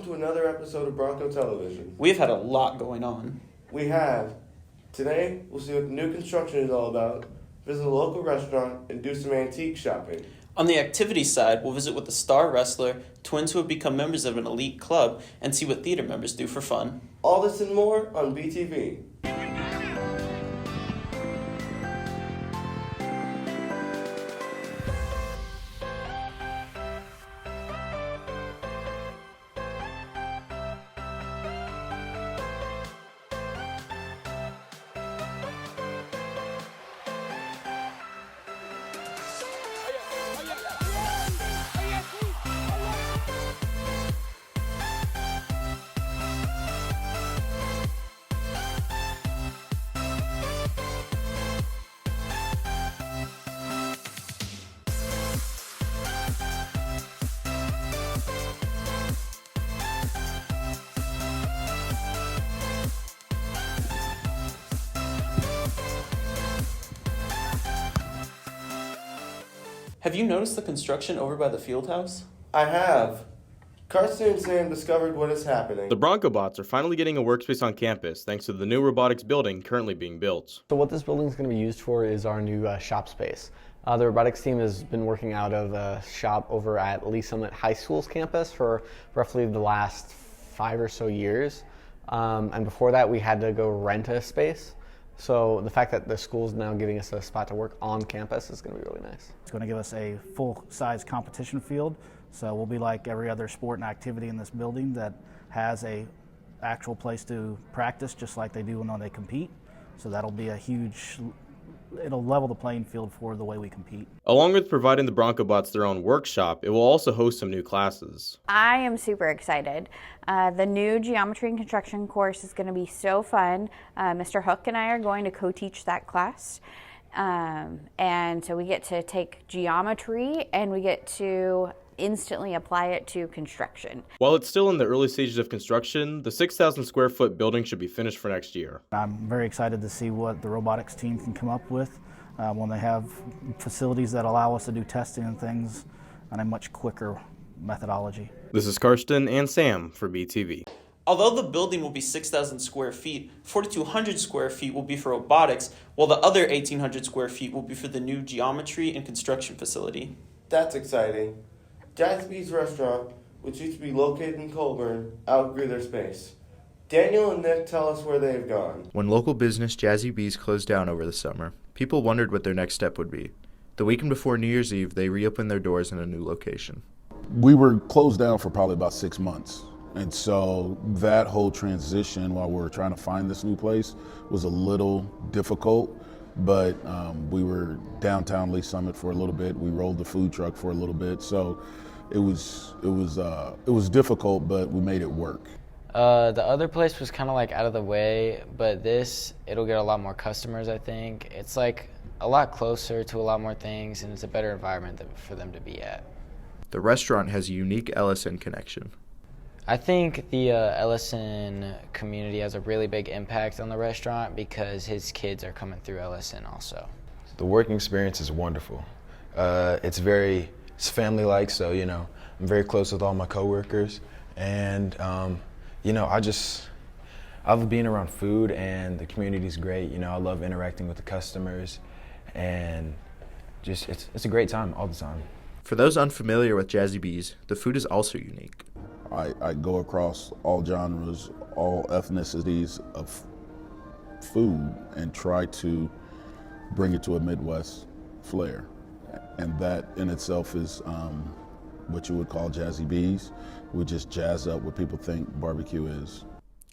to another episode of Bronco Television. We've had a lot going on. We have. Today, we'll see what the new construction is all about, visit a local restaurant, and do some antique shopping. On the activity side, we'll visit with a star wrestler, twins who have become members of an elite club, and see what theater members do for fun. All this and more on BTV. Have you noticed the construction over by the field house? I have. Karsten and Sam discovered what is happening. The Bronco Bots are finally getting a workspace on campus thanks to the new robotics building currently being built. So what this building is going to be used for is our new shop space. The robotics team has been working out of a shop over at Lee Summit High School's campus for roughly the last 5 or so years. And before that, we had to go rent a space. So the fact that the school's now giving us a spot to work on campus is going to be really nice. It's going to give us a full-size competition field, so we'll be like every other sport and activity in this building that has a actual place to practice just like they do when they compete. So that'll be it'll level the playing field for the way we compete. Along with providing the Bronco Bots their own workshop, it will also host some new classes. I am super excited. The new geometry and construction course is going to be so fun. Mr. Hook and I are going to co-teach that class. And so we get to take geometry and we get to instantly apply it to construction. While it's still in the early stages of construction, the 6,000 square foot building should be finished for next year. I'm very excited to see what the robotics team can come up with when they have facilities that allow us to do testing and things on a much quicker methodology. This is Karsten and Sam for BTV. Although the building will be 6,000 square feet, 4,200 square feet will be for robotics, while the other 1,800 square feet will be for the new geometry and construction facility. That's exciting. Jazzy's restaurant, which used to be located in Colburn, outgrew their space. Daniel and Nick tell us where they have gone. When local business Jazzy Bees closed down over the summer, people wondered what their next step would be. The weekend before New Year's Eve, they reopened their doors in a new location. We were closed down for probably about 6 months. And so that whole transition while we were trying to find this new place was a little difficult. But we were downtown Lee Summit for a little bit. We rolled the food truck for a little bit. So it was difficult, but we made it work. The other place was kind of like out of the way, but it'll get a lot more customers, I think. It's like a lot closer to a lot more things, and it's a better environment for them to be at. The restaurant has a unique Ellison connection. I think the Ellison community has a really big impact on the restaurant because his kids are coming through Ellison also. The working experience is wonderful. It's family-like, so, I'm very close with all my coworkers. And, I love being around food, and the community's great. I love interacting with the customers, and it's a great time all the time. For those unfamiliar with Jazzy Bees, the food is also unique. I go across all genres, all ethnicities of food and try to bring it to a Midwest flair. And that in itself is what you would call Jazzy Bees. We just jazz up what people think barbecue is.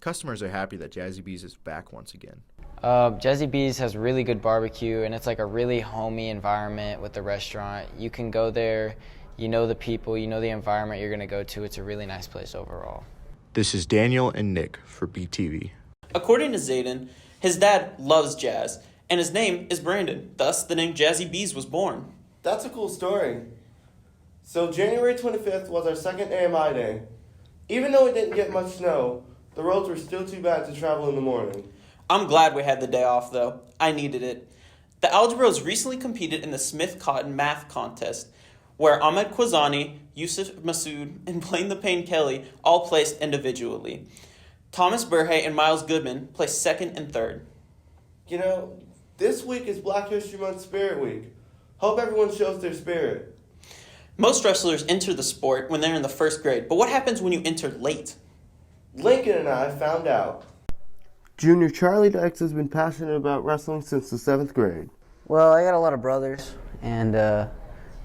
Customers are happy that Jazzy Bees is back once again. Jazzy Bees has really good barbecue, and it's like a really homey environment with the restaurant. You can go there, you know the people, you know the environment you're going to go to. It's a really nice place overall. This is Daniel and Nick for BTV. According to Zayden, his dad loves jazz, and his name is Brandon. Thus, the name Jazzy Bees was born. That's a cool story. So January 25th was our second AMI day. Even though it didn't get much snow, the roads were still too bad to travel in the morning. I'm glad we had the day off, though. I needed it. The Algebros recently competed in the Smith-Cotton Math Contest, where Ahmed Kwazani, Yusuf Masood, and Blaine the Pain Kelly all placed individually. Thomas Burhay and Miles Goodman placed second and third. You know, this week is Black History Month Spirit Week. Hope everyone shows their spirit. Most wrestlers enter the sport when they're in the first grade, but what happens when you enter late? Lincoln and I found out. Junior Charlie Dykes has been passionate about wrestling since the 7th grade. Well, I got a lot of brothers, and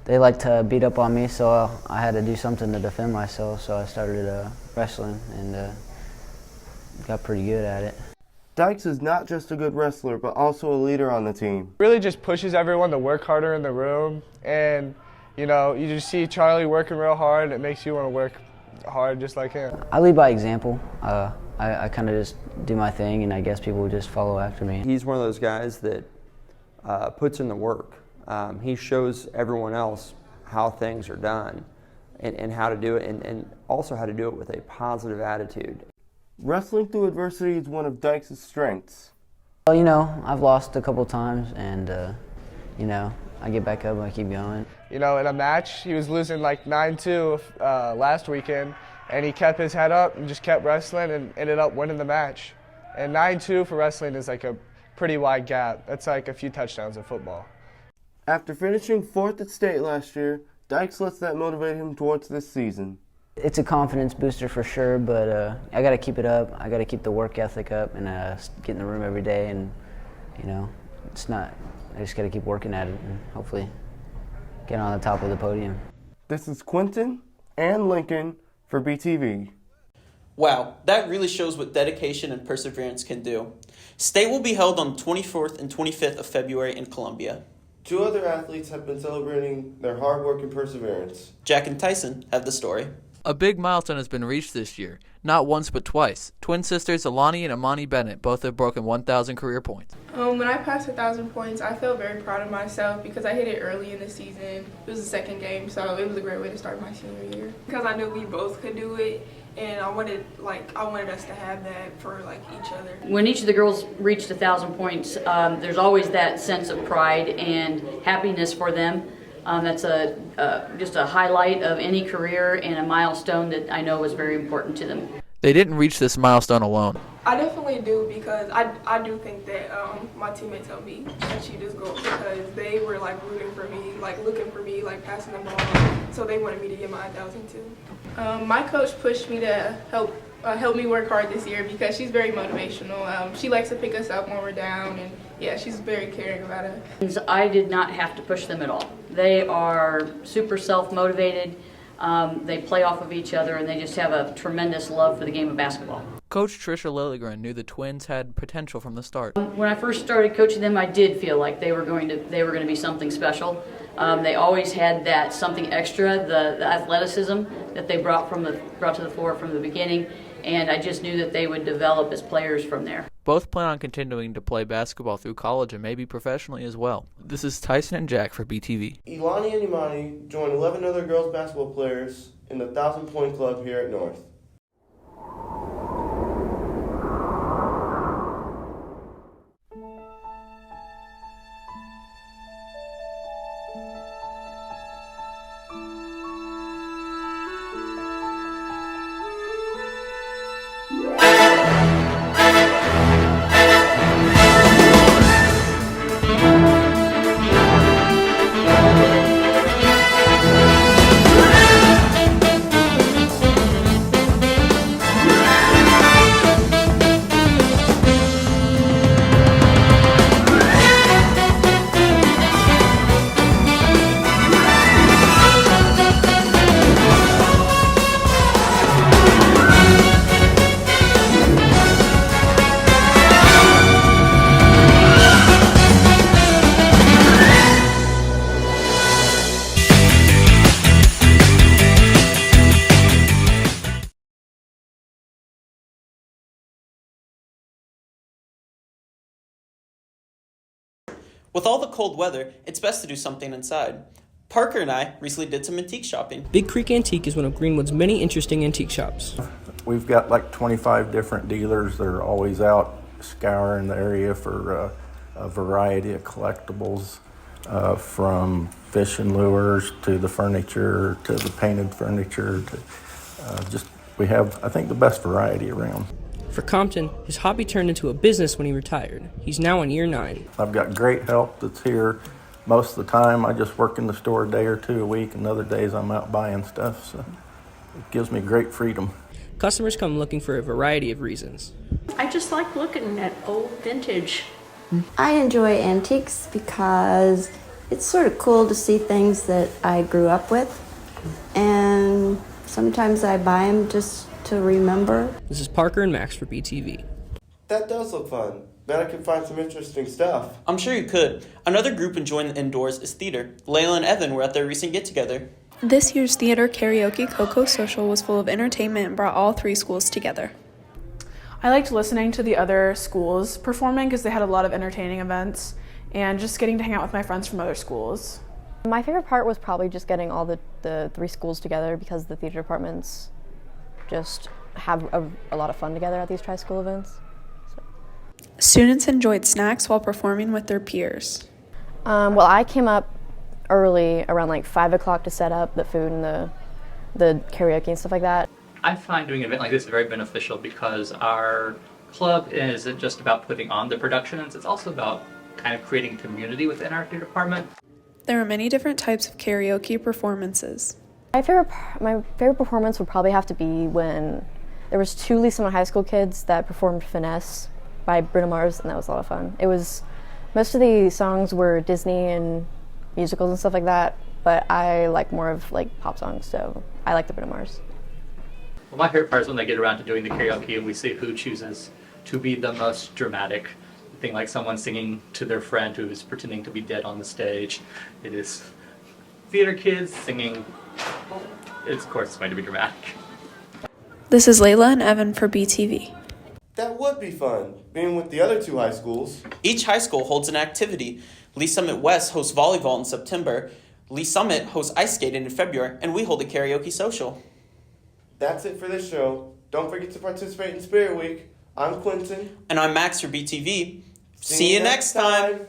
they like to beat up on me, so I had to do something to defend myself, so I started wrestling and got pretty good at it. Dykes is not just a good wrestler, but also a leader on the team. Really just pushes everyone to work harder in the room, and you know, you just see Charlie working real hard, and it makes you want to work hard just like him. I lead by example. I kind of just do my thing, and I guess people would just follow after me. He's one of those guys that puts in the work. He shows everyone else how things are done and how to do it, and also how to do it with a positive attitude. Wrestling through adversity is one of Dykes' strengths. Well, you know, I've lost a couple times, and you know, I get back up and I keep going. You know, in a match, he was losing like 9-2 last weekend, and he kept his head up and just kept wrestling and ended up winning the match. And 9-2 for wrestling is like a pretty wide gap. That's like a few touchdowns in football. After finishing 4th at state last year, Dykes lets that motivate him towards this season. It's a confidence booster for sure, but I got to keep it up. I got to keep the work ethic up and get in the room every day. And you know, I just got to keep working at it and hopefully get on the top of the podium. This is Quentin and Lincoln for BTV. Wow, that really shows what dedication and perseverance can do. State will be held on 24th and 25th of February in Columbia. 2 other athletes have been celebrating their hard work and perseverance. Jack and Tyson have the story. A big milestone has been reached this year. Not once, but twice. Twin sisters Alani and Amani Bennett both have broken 1,000 career points. When I passed 1,000 points, I felt very proud of myself because I hit it early in the season. It was the second game, so it was a great way to start my senior year. Because I knew we both could do it, and I wanted us to have that for each other. When each of the girls reached 1,000 points, there's always that sense of pride and happiness for them. That's just a highlight of any career and a milestone that I know was very important to them. They didn't reach this milestone alone. I definitely do because I do think that my teammates helped me achieve this goal because they were rooting for me, looking for me, passing the ball. So they wanted me to get my 1,000 too. My coach pushed me to help me work hard this year because she's very motivational. She likes to pick us up when we're down, and yeah, she's very caring about us. I did not have to push them at all. They are super self-motivated. They play off of each other, and they just have a tremendous love for the game of basketball. Coach Tricia Lilligren knew the twins had potential from the start. When I first started coaching them, I did feel like they were going to be something special. They always had that something extra, the athleticism that they brought to the floor from the beginning, and I just knew that they would develop as players from there. Both plan on continuing to play basketball through college and maybe professionally as well. This is Tyson and Jack for BTV. Ilani and Imani join 11 other girls basketball players in the 1,000-point club here at North. With all the cold weather, it's best to do something inside. Parker and I recently did some antique shopping. Big Creek Antique is one of Greenwood's many interesting antique shops. We've got 25 different dealers. They're always out scouring the area for a variety of collectibles. from fish and lures to the furniture to the painted furniture to we have, I think, the best variety around. For Compton, his hobby turned into a business when he retired. He's now in year 9. I've got great help that's here most of the time. I just work in the store a day or two a week, and other days I'm out buying stuff, so it gives me great freedom. Customers come looking for a variety of reasons. I just like looking at old vintage. I enjoy antiques because it's sort of cool to see things that I grew up with, and sometimes I buy them just to remember. This is Parker and Max for BTV. That does look fun. Bet I could find some interesting stuff. I'm sure you could. Another group enjoying the indoors is theater. Layla and Evan were at their recent get-together. This year's theater karaoke Coco Social was full of entertainment and brought all 3 schools together. I liked listening to the other schools performing because they had a lot of entertaining events and just getting to hang out with my friends from other schools. My favorite part was probably just getting all the 3 schools together because the theater departments just have a lot of fun together at these tri-school events. Students enjoyed snacks while performing with their peers. Well, I came up early around like 5 o'clock to set up the food and the karaoke and stuff like that. I find doing an event like this very beneficial because our club isn't just about putting on the productions, it's also about kind of creating community within our theater department. There are many different types of karaoke performances. My favorite performance would probably have to be when there was 2 Lee Summit High School kids that performed Finesse by Bruno Mars, and that was a lot of fun. Most of the songs were Disney and musicals and stuff like that, but I like more of like pop songs, so I like the Bruno Mars. Well, my favorite part is when they get around to doing the karaoke and we see who chooses to be the most dramatic. Thing like someone singing to their friend who is pretending to be dead on the stage. It is theater kids singing. Of course, it's going to be dramatic. This is Layla and Evan for BTV. That would be fun, being with the other 2 high schools. Each high school holds an activity. Lee Summit West hosts volleyball in September. Lee Summit hosts ice skating in February, and we hold a karaoke social. That's it for this show. Don't forget to participate in Spirit Week. I'm Quentin. And I'm Max for BTV. See you next time.